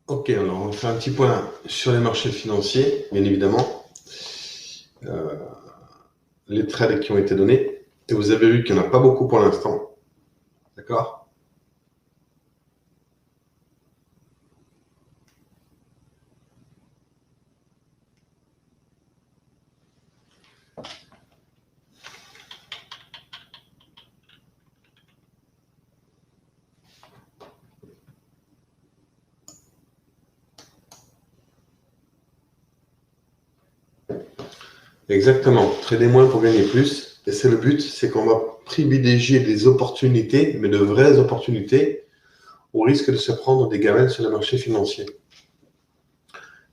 Ok, alors on fait un petit point sur les marchés financiers, bien évidemment. Les trades qui ont été donnés. Et vous avez vu qu'il n'y en a pas beaucoup pour l'instant. D'accord? Exactement. Trader moins pour gagner plus. Et c'est le but, c'est qu'on va privilégier des opportunités, mais de vraies opportunités, au risque de se prendre des gamelles sur les marchés financiers.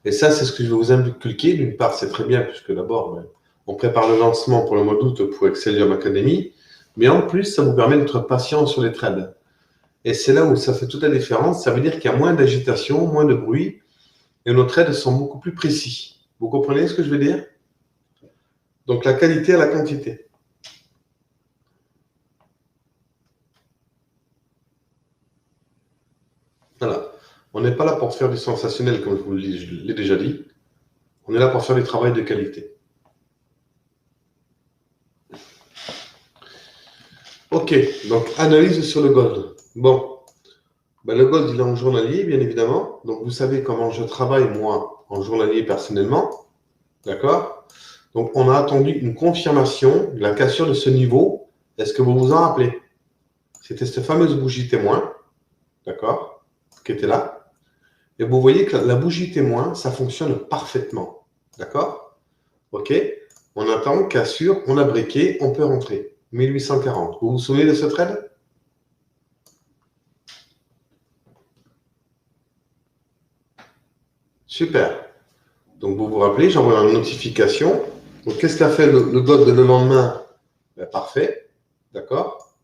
Et ça, c'est ce que je vais vous inculquer. D'une part, c'est très bien, puisque d'abord, on prépare le lancement pour le mois d'août pour Excellium Academy. Mais en plus, ça vous permet d'être patient sur les trades. Et c'est là où ça fait toute la différence. Ça veut dire qu'il y a moins d'agitation, moins de bruit, et nos trades sont beaucoup plus précis. Vous comprenez ce que je veux dire? Donc la qualité à la quantité. Voilà. On n'est pas là pour faire du sensationnel, comme je vous l'ai déjà dit. On est là pour faire du travail de qualité. Ok, donc analyse sur le gold. Bon, le gold, il est en journalier, bien évidemment. Donc vous savez comment je travaille, moi, en journalier personnellement. D'accord? Donc on a attendu une confirmation de la cassure de ce niveau. Est-ce que vous vous en rappelez? C'était cette fameuse bougie témoin, d'accord, qui était là. Et vous voyez que la bougie témoin, ça fonctionne parfaitement, d'accord? Ok, on attend, cassure, on a breaké, on peut rentrer. 1840. Vous vous souvenez de ce trade? Super. Donc vous vous rappelez, j'envoie une notification. Donc qu'est-ce qu'a fait le gold le lendemain? Parfait, d'accord.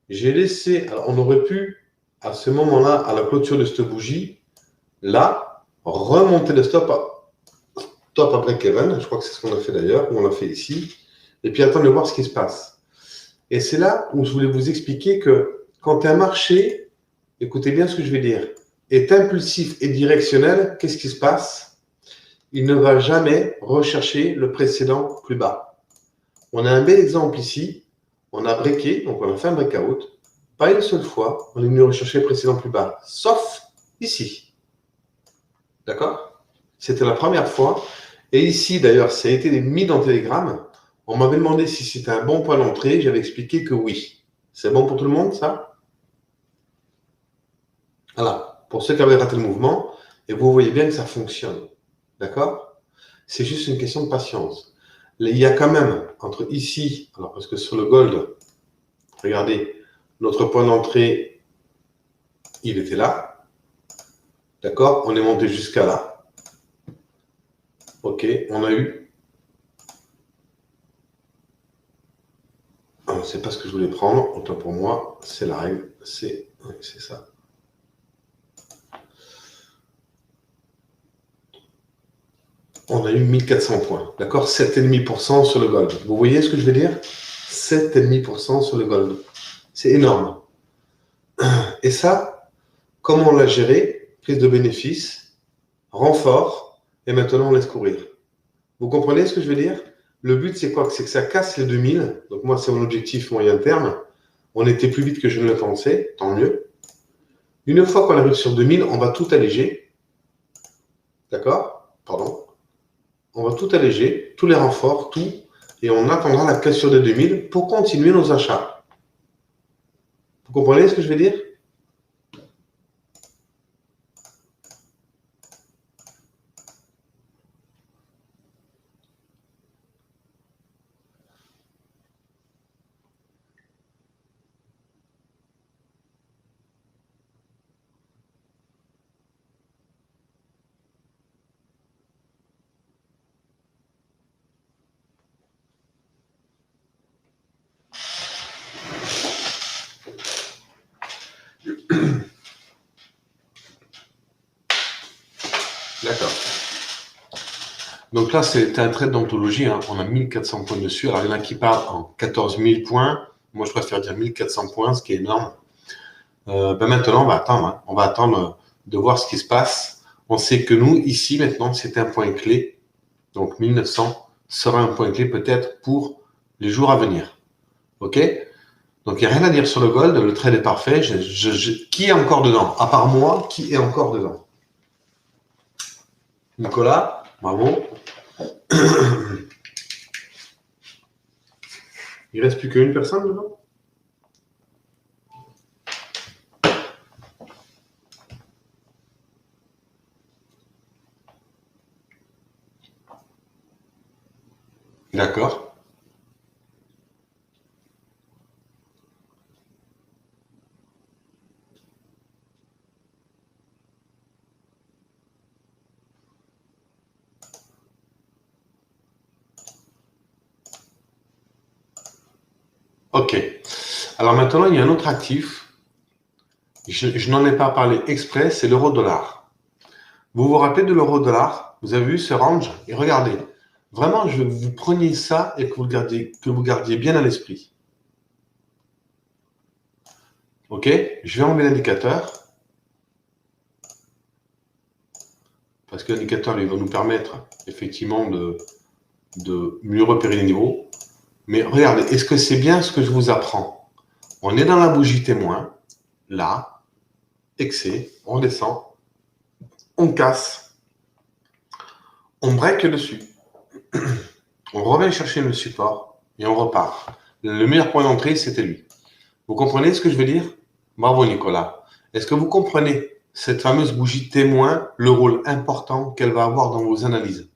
J'ai laissé, alors on aurait pu, à ce moment-là, à la clôture de cette bougie, là, remonter le stop à break-even. Je crois que c'est ce qu'on a fait d'ailleurs, ou on l'a fait ici. Et puis attendre de voir ce qui se passe. Et c'est là où je voulais vous expliquer que quand un marché, écoutez bien ce que je vais dire, est impulsif et directionnel, qu'est-ce qui se passe? Il ne va jamais rechercher le précédent plus bas. On a un bel exemple ici. On a breaké, donc on a fait un breakout. Pas une seule fois, on est venu rechercher le précédent plus bas, sauf ici. D'accord? C'était la première fois. Et ici, d'ailleurs, ça a été mis dans Telegram. On m'avait demandé si c'était un bon point d'entrée. J'avais expliqué que oui. C'est bon pour tout le monde, ça? Voilà. Pour ceux qui avaient raté le mouvement, et vous voyez bien que ça fonctionne. D'accord? C'est juste une question de patience. Il y a quand même, entre ici, alors parce que sur le gold, regardez, notre point d'entrée, il était là. D'accord? On est monté jusqu'à là. Ok, on a eu. C'est pas ce que je voulais prendre. Autant pour moi, c'est la règle. C'est ça. On a eu 1400 points. D'accord? 7,5% sur le gold. Vous voyez ce que je veux dire? 7,5% sur le gold. C'est énorme. Et ça, comment on l'a géré? Prise de bénéfice, renfort, et maintenant on laisse courir. Vous comprenez ce que je veux dire? Le but, c'est quoi? C'est que ça casse les 2000. Donc moi, c'est mon objectif moyen terme. On était plus vite que je ne le pensais, tant mieux. Une fois qu'on arrive sur 2000, on va tout alléger. D'accord? Pardon. On va tout alléger, tous les renforts, tout. Et on attendra la cassure des 2000 pour continuer nos achats. Vous comprenez ce que je veux dire? D'accord. Donc là, c'est un trade d'anthologie. Hein. On a 1400 points dessus. Alors, il y en a qui parlent en 14 000 points. Moi, je préfère dire 1400 points, ce qui est énorme. Maintenant, on va attendre. Hein. On va attendre de voir ce qui se passe. On sait que nous, ici, maintenant, c'est un point clé. Donc, 1900 sera un point clé peut-être pour les jours à venir. OK? Donc, il n'y a rien à dire sur le gold. Le trade est parfait. Qui est encore dedans? À part moi, qui est encore dedans? Nicolas, bravo. Il ne reste plus qu'une personne dedans? D'accord. OK. Alors maintenant, il y a un autre actif. Je n'en ai pas parlé exprès, c'est l'euro-dollar. Vous vous rappelez de l'euro-dollar? Vous avez vu ce range? Et regardez, vraiment, je veux que vous preniez ça et que vous gardiez bien à l'esprit. OK? Je vais enlever l'indicateur. Parce que l'indicateur, il va nous permettre effectivement de mieux repérer les niveaux. Mais regardez, est-ce que c'est bien ce que je vous apprends? On est dans la bougie témoin, là, excès, on descend, on casse, on break dessus, on revient chercher le support et on repart. Le meilleur point d'entrée, c'était lui. Vous comprenez ce que je veux dire? Bravo Nicolas. Est-ce que vous comprenez cette fameuse bougie témoin, le rôle important qu'elle va avoir dans vos analyses?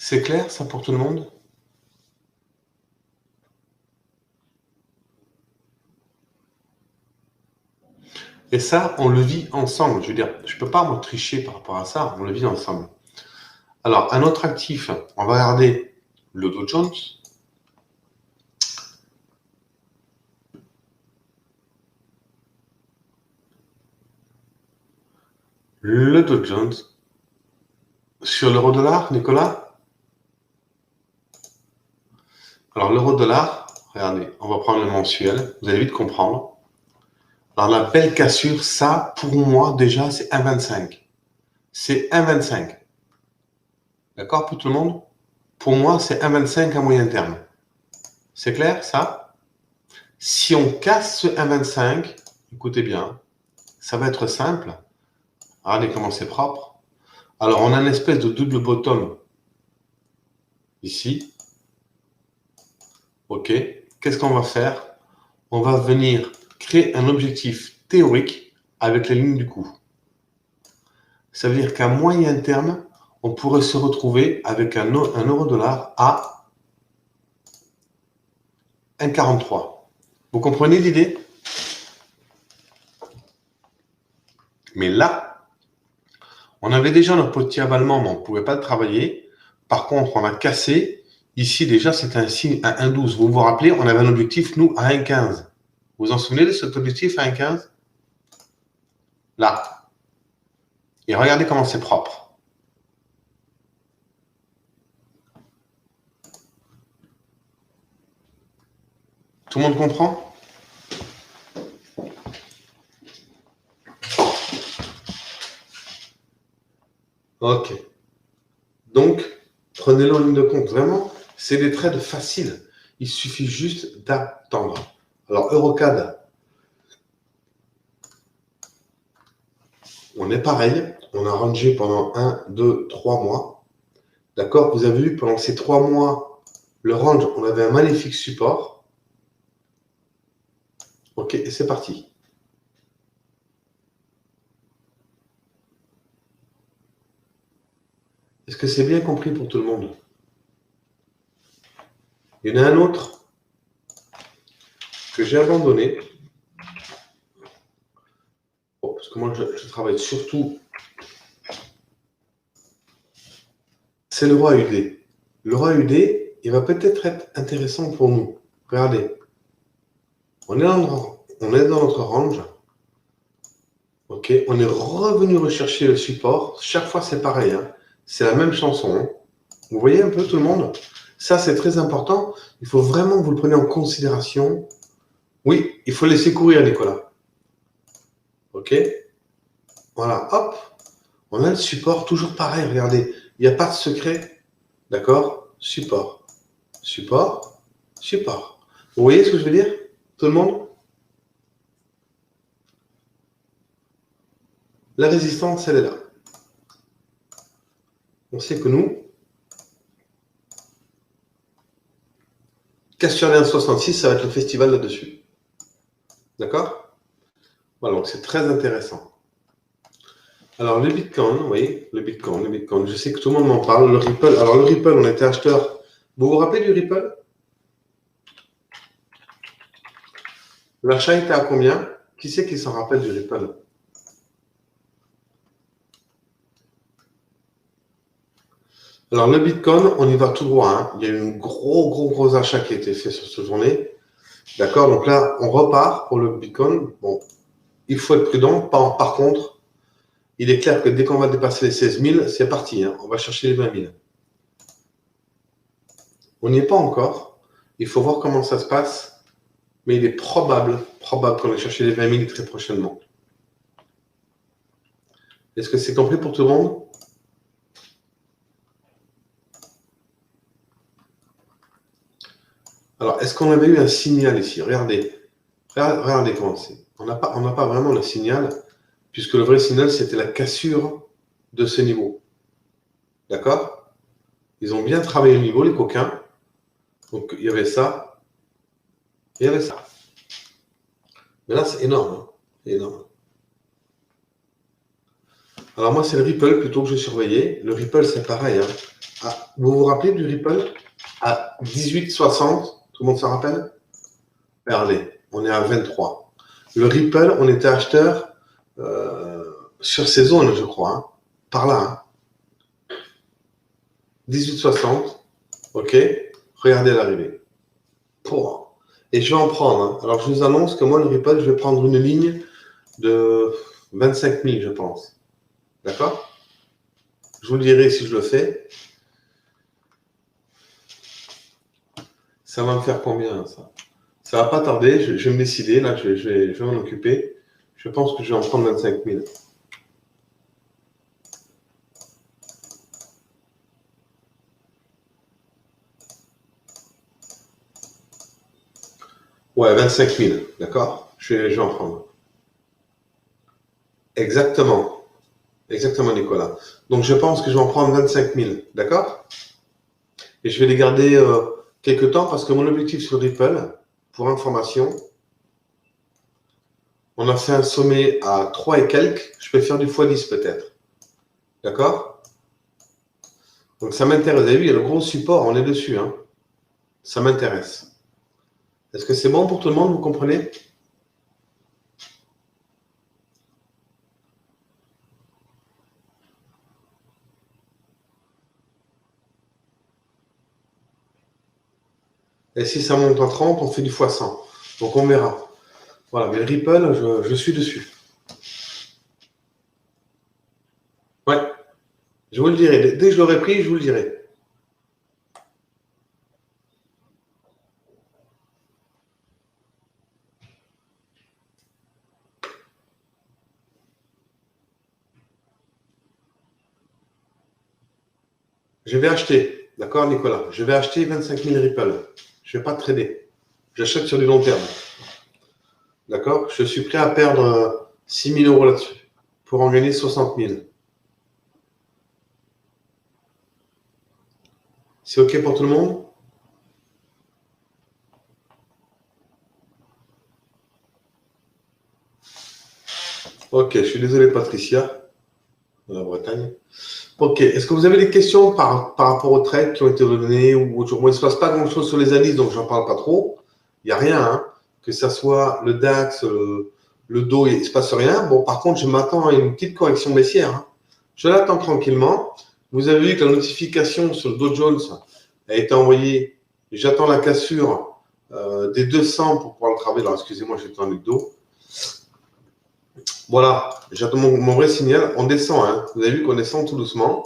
C'est clair ça pour tout le monde? Et ça, on le vit ensemble. Je veux dire, je ne peux pas me tricher par rapport à ça, on le vit ensemble. Alors, un autre actif, on va regarder le Dow Jones. Le Dow Jones. Sur l'euro-dollar, Nicolas? Alors, l'euro-dollar, regardez, on va prendre le mensuel, vous allez vite comprendre. Alors, la belle cassure, ça, pour moi, déjà, c'est 1,25. C'est 1,25. D'accord pour tout le monde? Pour moi, c'est 1,25 à moyen terme. C'est clair, ça? Si on casse ce 1,25, écoutez bien, ça va être simple. Regardez comment c'est propre. Alors, on a une espèce de double bottom ici. OK. Qu'est-ce qu'on va faire? On va venir créer un objectif théorique avec les lignes du coup. Ça veut dire qu'à moyen terme, on pourrait se retrouver avec un euro-dollar à 1,43. Vous comprenez l'idée? Mais là, on avait déjà notre petit avalement, mais on ne pouvait pas le travailler. Par contre, on a cassé. Ici, déjà, c'est un signe à 1,12. Vous vous rappelez, on avait un objectif, nous, à 1,15. Vous vous en souvenez de cet objectif à 1,15? Là. Et regardez comment c'est propre. Tout le monde comprend? OK. Donc, prenez-le en ligne de compte. Vraiment, c'est des trades faciles. Il suffit juste d'attendre. Alors, Eurocad, on est pareil. On a rangé pendant 1, 2, 3 mois. D'accord? Vous avez vu, pendant ces 3 mois, le range, on avait un magnifique support. OK, et c'est parti. Est-ce que c'est bien compris pour tout le monde? Il y en a un autre que j'ai abandonné. Bon, parce que moi, je travaille surtout. C'est le roi UD. Le roi UD, il va peut-être être intéressant pour nous. Regardez. On est dans notre range. OK, on est revenu rechercher le support. Chaque fois, c'est pareil. Hein. C'est la même chanson. Hein. Vous voyez un peu tout le monde? Ça, c'est très important. Il faut vraiment que vous le preniez en considération Oui, il faut laisser courir, Nicolas. OK? Voilà, hop. On a le support, toujours pareil, regardez. Il n'y a pas de secret. D'accord? Support. Support. Support. Vous voyez ce que je veux dire? Tout le monde? La résistance, elle est là. On sait que nous, Casturien 66, ça va être le festival là-dessus. D'accord? Voilà, donc c'est très intéressant. Alors, le Bitcoin, oui, le Bitcoin. Je sais que tout le monde m'en parle. Le Ripple. Alors, le Ripple, on était acheteur. Vous vous rappelez du Ripple? L'achat était à combien? Qui c'est qui s'en rappelle du Ripple? Alors, le Bitcoin, on y va tout droit, hein. Il y a eu un gros achat qui a été fait sur cette journée. D'accord? Donc là, on repart pour le Bitcoin. Bon, il faut être prudent. Par contre, il est clair que dès qu'on va dépasser les 16 000, c'est parti, hein. On va chercher les 20 000. On n'y est pas encore. Il faut voir comment ça se passe. Mais il est probable qu'on ait cherché les 20 000 très prochainement. Est-ce que c'est compris pour tout le monde? Alors, est-ce qu'on avait eu un signal ici? Regardez comment c'est. On n'a pas vraiment le signal, puisque le vrai signal, c'était la cassure de ce niveau. D'accord? Ils ont bien travaillé le niveau, les coquins. Donc, il y avait ça, et il y avait ça. Mais là, c'est énorme, hein. C'est énorme. Alors, moi, c'est le Ripple plutôt que j'ai surveillé. Le Ripple, c'est pareil, hein. Ah, vous vous rappelez du Ripple? À 18,60, tout le monde s'en rappelle? Regardez, on est à 23. Le Ripple, on était acheteur sur ces zones, je crois, hein. Par là, hein. 18,60, ok. Regardez l'arrivée. Et je vais en prendre, hein. Alors, je vous annonce que moi, le Ripple, je vais prendre une ligne de 25 000, je pense. D'accord? Je vous le dirai si je le fais. Ça va me faire combien, ça? Ça va pas tarder, je vais me décider, là, je vais m'en occuper. Je pense que je vais en prendre 25 000. Ouais, 25 000, d'accord? Je vais en prendre. Exactement. Exactement, Nicolas. Donc, je pense que je vais en prendre 25 000, d'accord? Et je vais les garder quelques temps parce que mon objectif sur Ripple, pour information, on a fait un sommet à 3 et quelques. Je peux faire du x10 peut-être. D'accord? Donc, ça m'intéresse. Vous avez vu, il y a le gros support, on est dessus, hein. Ça m'intéresse. Est-ce que c'est bon pour tout le monde, vous comprenez? Et si ça monte à 30, on fait du x100. Donc, on verra. Voilà, mais le Ripple, je suis dessus. Ouais, je vous le dirai. Dès que je l'aurai pris, je vous le dirai. Je vais acheter, d'accord, Nicolas? Je vais acheter 25 000 Ripple. Je ne vais pas trader. J'achète sur du long terme. D'accord? Je suis prêt à perdre 6 000 euros là-dessus pour en gagner 60 000. C'est OK pour tout le monde? OK, je suis désolé, Patricia, de la Bretagne. OK, est-ce que vous avez des questions par rapport aux trades qui ont été donnés ou autre chose? Moi, il ne se passe pas grand-chose sur les indices, donc j'en parle pas trop. Il n'y a rien, hein. Que ça soit le DAX, le DO, il ne se passe rien. Bon, par contre, je m'attends à une petite correction baissière, hein. Je l'attends tranquillement. Vous avez vu que la notification sur le Dow Jones a été envoyée. J'attends la cassure des 200 pour pouvoir le travailler. Alors, excusez-moi, j'ai tourné le dos. Voilà, j'attends mon vrai signal. On descend, hein. Vous avez vu qu'on descend tout doucement.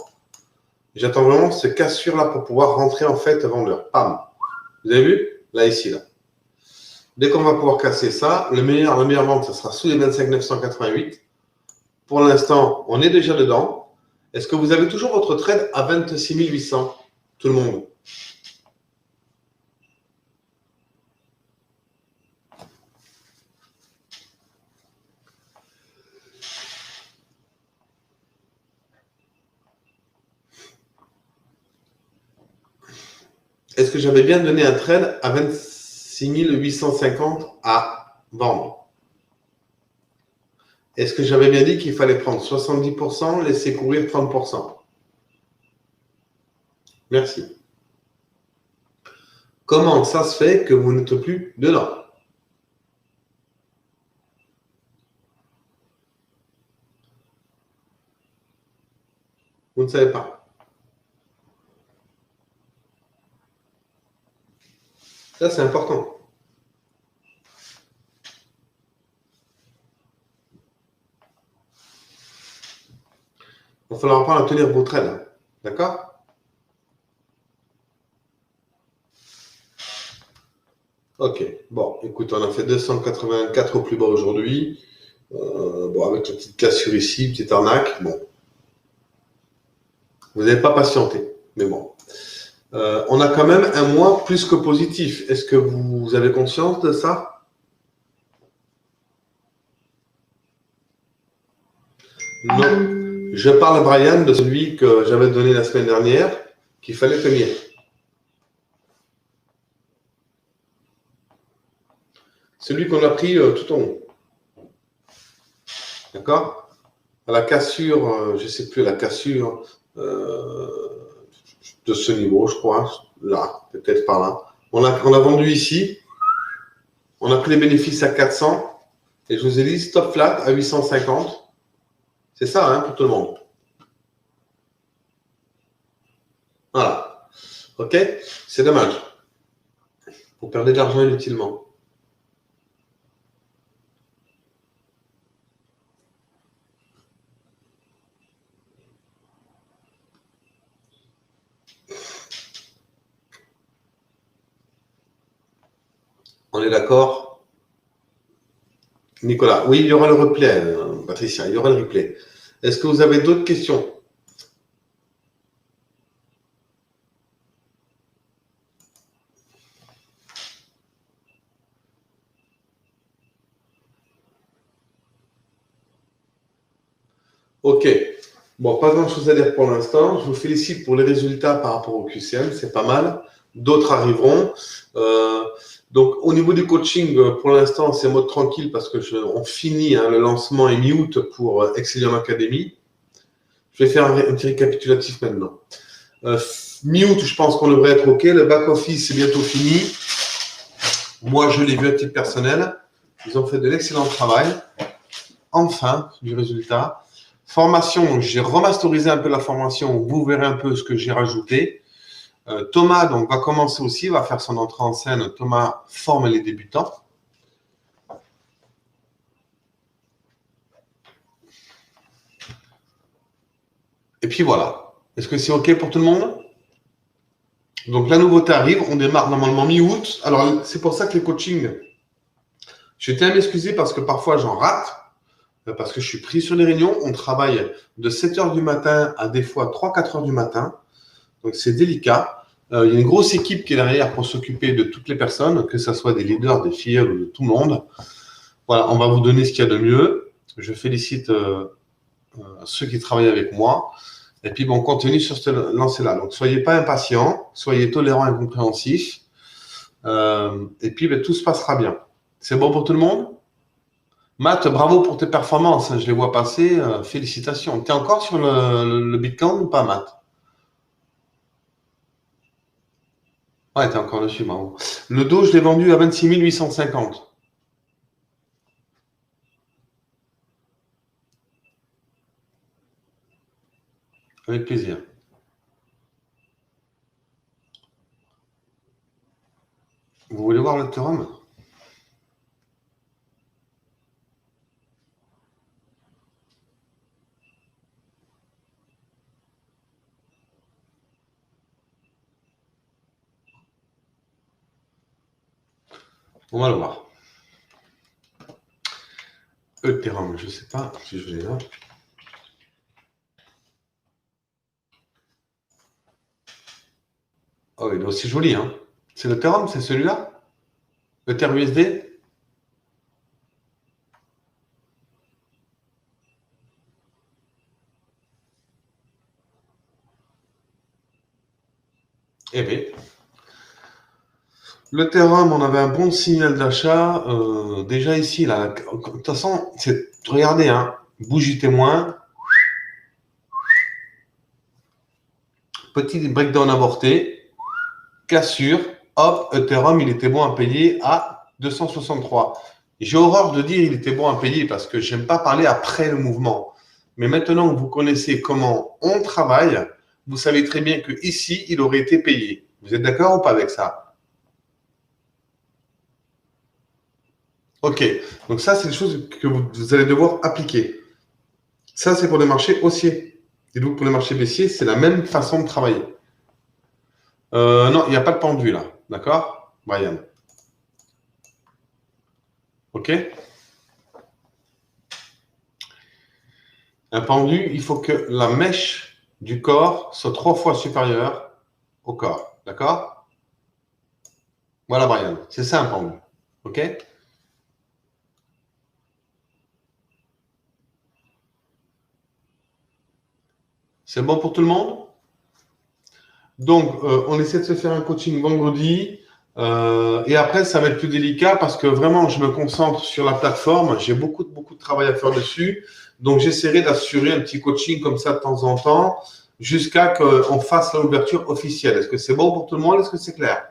J'attends vraiment cette cassure-là pour pouvoir rentrer en fait vendeur. Pam. Vous avez vu? Là, ici, là. Dès qu'on va pouvoir casser ça, la meilleure vente, ça sera sous les 25 988. Pour l'instant, on est déjà dedans. Est-ce que vous avez toujours votre trade à 26 800? Tout le monde? Est-ce que j'avais bien donné un trade à 26 850 à vendre? Est-ce que j'avais bien dit qu'il fallait prendre 70%, laisser courir 30%? Merci. Comment ça se fait que vous n'êtes plus dedans? Vous ne savez pas. Ça, c'est important. Il va falloir apprendre à tenir vos trades. D'accord? Ok. Bon, écoute, on a fait 284 au plus bas aujourd'hui. Bon, avec la petite cassure ici, petite arnaque. Bon. Vous n'avez pas patienté. Mais bon. On a quand même un mois plus que positif. Est-ce que vous avez conscience de ça? Non. Je parle, Brian, de celui que j'avais donné la semaine dernière, qu'il fallait tenir. Celui qu'on a pris tout en haut. D'accord? À la cassure, je ne sais plus, la cassure de ce niveau, je crois. Là, peut-être par là. On a vendu ici. On a pris les bénéfices à 400. Et je vous ai dit stop flat à 850. C'est ça, hein, pour tout le monde. Voilà. OK? C'est dommage. Vous perdez de l'argent inutilement. On est d'accord? Nicolas, oui, il y aura le replay, Patricia, il y aura le replay. Est-ce que vous avez d'autres questions? OK. Bon, pas grand-chose à dire pour l'instant. Je vous félicite pour les résultats par rapport au QCM, c'est pas mal. D'autres arriveront. Donc, au niveau du coaching, pour l'instant, c'est mode tranquille parce que on finit le lancement et mi-août pour Excellium Academy. Je vais faire un petit récapitulatif maintenant. Mi-août, je pense qu'on devrait être OK. Le back-office, c'est bientôt fini. Moi, je l'ai vu à titre personnel. Ils ont fait de l'excellent travail. Enfin, du résultat. Formation, j'ai remasterisé un peu la formation. Vous verrez un peu ce que j'ai rajouté. Thomas donc, va commencer aussi, va faire son entrée en scène. Thomas forme les débutants. Et puis voilà. Est-ce que c'est OK pour tout le monde? Donc la nouveauté arrive. On démarre normalement mi-août. Alors, c'est pour ça que les coachings, je tiens à m'excuser parce que parfois j'en rate. Parce que je suis pris sur les réunions. On travaille de 7 h du matin à des fois 3-4 h du matin. Donc, c'est délicat. Il y a une grosse équipe qui est derrière pour s'occuper de toutes les personnes, que ce soit des leaders, des filles ou de tout le monde. Voilà, on va vous donner ce qu'il y a de mieux. Je félicite ceux qui travaillent avec moi. Et puis, bon, on continue sur ce lancer-là. Donc, soyez pas impatients, soyez tolérants et compréhensifs. Et puis, tout se passera bien. C'est bon pour tout le monde? Matt, bravo pour tes performances. Je les vois passer. Félicitations. Tu es encore sur le Bitcoin ou pas, Matt? Ouais, t'es encore dessus, bravo. Le dos, je l'ai vendu à 26 850. Avec plaisir. Vous voulez voir le théorème? On va le voir. Ethereum, je ne sais pas si je l'ai là. Oh, il est aussi joli, hein. C'est l'Ethereum, c'est celui-là? EtherUSD? Eh bien, l'Ethereum, on avait un bon signal d'achat. Déjà ici, là, de toute façon, regardez, hein, bougie témoin, petit breakdown avorté, cassure, hop, Ethereum, il était bon à payer à 263. J'ai horreur de dire il était bon à payer parce que j'aime pas parler après le mouvement. Mais maintenant que vous connaissez comment on travaille, vous savez très bien que ici, il aurait été payé. Vous êtes d'accord ou pas avec ça? Ok, donc ça, c'est des choses que vous allez devoir appliquer. Ça, c'est pour les marchés haussiers. Et donc, pour les marchés baissiers, c'est la même façon de travailler. Non, il n'y a pas de pendu là. D'accord, Brian? Ok? Un pendu, il faut que la mèche du corps soit 3 fois supérieure au corps. D'accord? Voilà, Brian. C'est ça un pendu. Ok? C'est bon pour tout le monde? Donc, on essaie de se faire un coaching vendredi. Et après, ça va être plus délicat parce que vraiment, je me concentre sur la plateforme. J'ai beaucoup de travail à faire dessus. Donc, j'essaierai d'assurer un petit coaching comme ça de temps en temps jusqu'à qu'on fasse l'ouverture officielle. Est-ce que c'est bon pour tout le monde? Est-ce que c'est clair?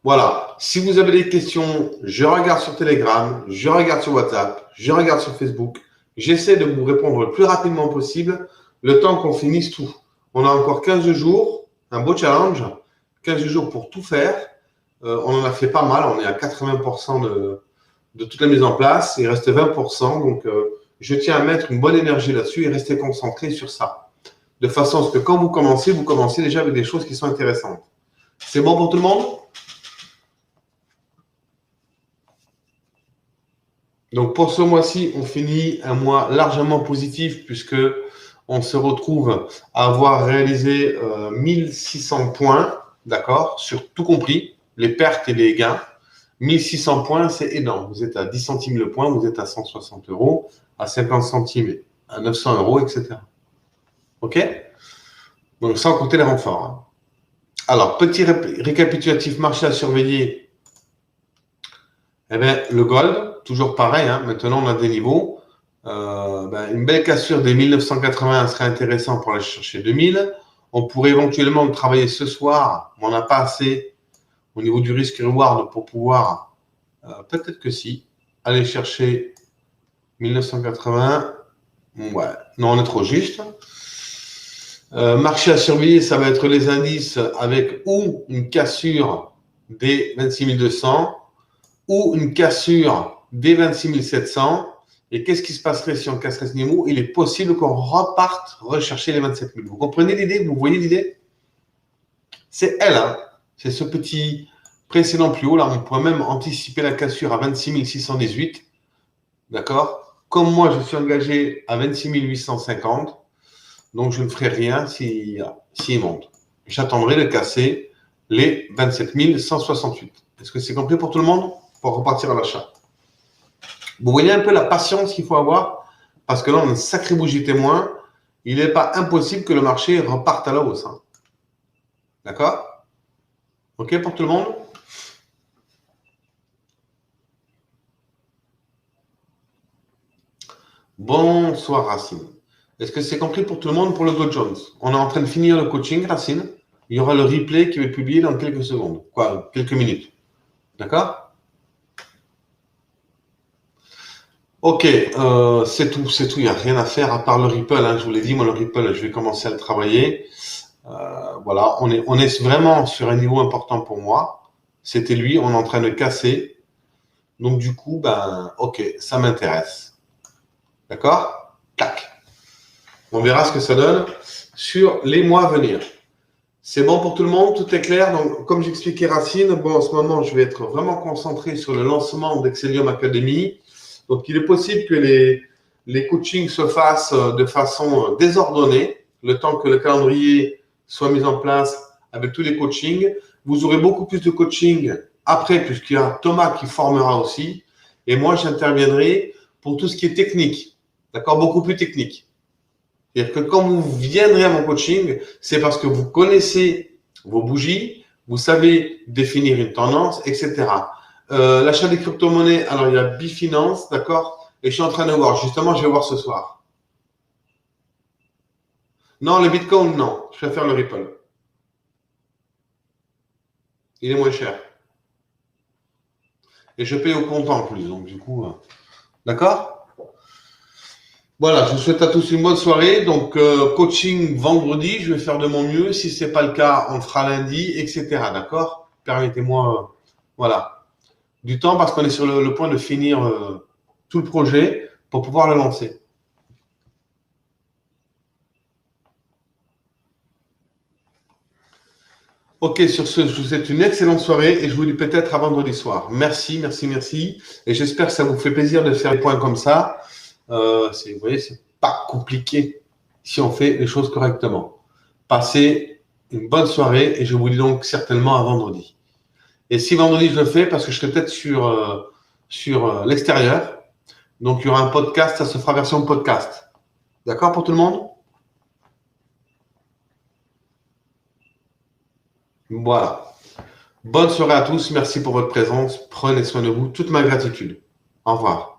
Voilà. Si vous avez des questions, je regarde sur Telegram, je regarde sur WhatsApp, je regarde sur Facebook. J'essaie de vous répondre le plus rapidement possible le temps qu'on finisse tout. On a encore 15 jours, un beau challenge, 15 jours pour tout faire. On en a fait pas mal, on est à 80% de toute la mise en place. Il reste 20%, donc je tiens à mettre une bonne énergie là-dessus et rester concentré sur ça. De façon à ce que quand vous commencez déjà avec des choses qui sont intéressantes. C'est bon pour tout le monde? Donc pour ce mois-ci, on finit un mois largement positif puisque on se retrouve à avoir réalisé 1600 points, d'accord, sur tout compris, les pertes et les gains. 1600 points, c'est énorme. Vous êtes à 10 centimes le point, vous êtes à 160 euros, à 50 centimes, à 900 euros, etc. OK? Donc sans compter les renforts. Hein. Alors, petit récapitulatif marché à surveiller. Eh bien, le gold, toujours pareil, hein, maintenant on a des niveaux. Une belle cassure des 1980 serait intéressant pour aller chercher 2000. On pourrait éventuellement travailler ce soir, mais on n'a pas assez au niveau du risque reward pour pouvoir, peut-être que si, aller chercher 1980. Ouais, non, on est trop juste. Marché à surveiller, ça va être les indices avec ou une cassure des 26 200 ou une cassure des 26 700. Et qu'est-ce qui se passerait si on casserait ce niveau? Il est possible qu'on reparte rechercher les 27 000. Vous comprenez l'idée? Vous voyez l'idée? C'est elle, hein? C'est ce petit précédent plus haut. Là, on pourrait même anticiper la cassure à 26 618. D'accord? Comme moi, je suis engagé à 26 850. Donc, je ne ferai rien s'il monte. J'attendrai de casser les 27 168. Est-ce que c'est compris pour tout le monde? Pour repartir à l'achat. Vous voyez un peu la patience qu'il faut avoir parce que là, on a une sacrée bougie témoin. Il n'est pas impossible que le marché reparte à la hausse. Hein. D'accord? OK pour tout le monde? Bonsoir, Racine. Est-ce que c'est compris pour tout le monde pour le Dow Jones? On est en train de finir le coaching, Racine. Il y aura le replay qui va être publié dans quelques secondes. Quoi, quelques minutes. D'accord? Ok, c'est tout, il n'y a rien à faire à part le Ripple. Hein, je vous l'ai dit, moi le Ripple, je vais commencer à le travailler. Voilà, on est vraiment sur un niveau important pour moi. C'était lui, on est en train de casser. Donc du coup, ok, ça m'intéresse. D'accord? Tac. On verra ce que ça donne sur les mois à venir. C'est bon pour tout le monde, tout est clair. Donc, comme j'expliquais Racine, bon, en ce moment, je vais être vraiment concentré sur le lancement d'Excelium Academy. Donc, il est possible que les coachings se fassent de façon désordonnée, le temps que le calendrier soit mis en place avec tous les coachings. Vous aurez beaucoup plus de coaching après, puisqu'il y a Thomas qui formera aussi. Et moi, j'interviendrai pour tout ce qui est technique. D'accord? Beaucoup plus technique. C'est-à-dire que quand vous viendrez à mon coaching, c'est parce que vous connaissez vos bougies, vous savez définir une tendance, etc. L'achat des crypto-monnaies, alors il y a Bifinance, d'accord? Et je suis en train de voir, justement, je vais voir ce soir. Non, le Bitcoin, non. Je préfère le Ripple. Il est moins cher. Et je paye au comptant en plus, donc du coup, d'accord? Voilà, je vous souhaite à tous une bonne soirée. Donc, coaching vendredi, je vais faire de mon mieux. Si ce n'est pas le cas, on le fera lundi, etc. D'accord? Permettez-moi, voilà, du temps parce qu'on est sur le point de finir tout le projet pour pouvoir le lancer. Ok, sur ce, je vous souhaite une excellente soirée et je vous dis peut-être à vendredi soir. Merci, merci, merci. Et j'espère que ça vous fait plaisir de faire des points comme ça. Vous voyez, c'est pas compliqué si on fait les choses correctement. Passez une bonne soirée et je vous dis donc certainement à vendredi. Et si vendredi je le fais, parce que je serai peut-être sur l'extérieur, donc il y aura un podcast, ça se fera version podcast. D'accord pour tout le monde? Voilà. Bonne soirée à tous, merci pour votre présence, prenez soin de vous, toute ma gratitude. Au revoir.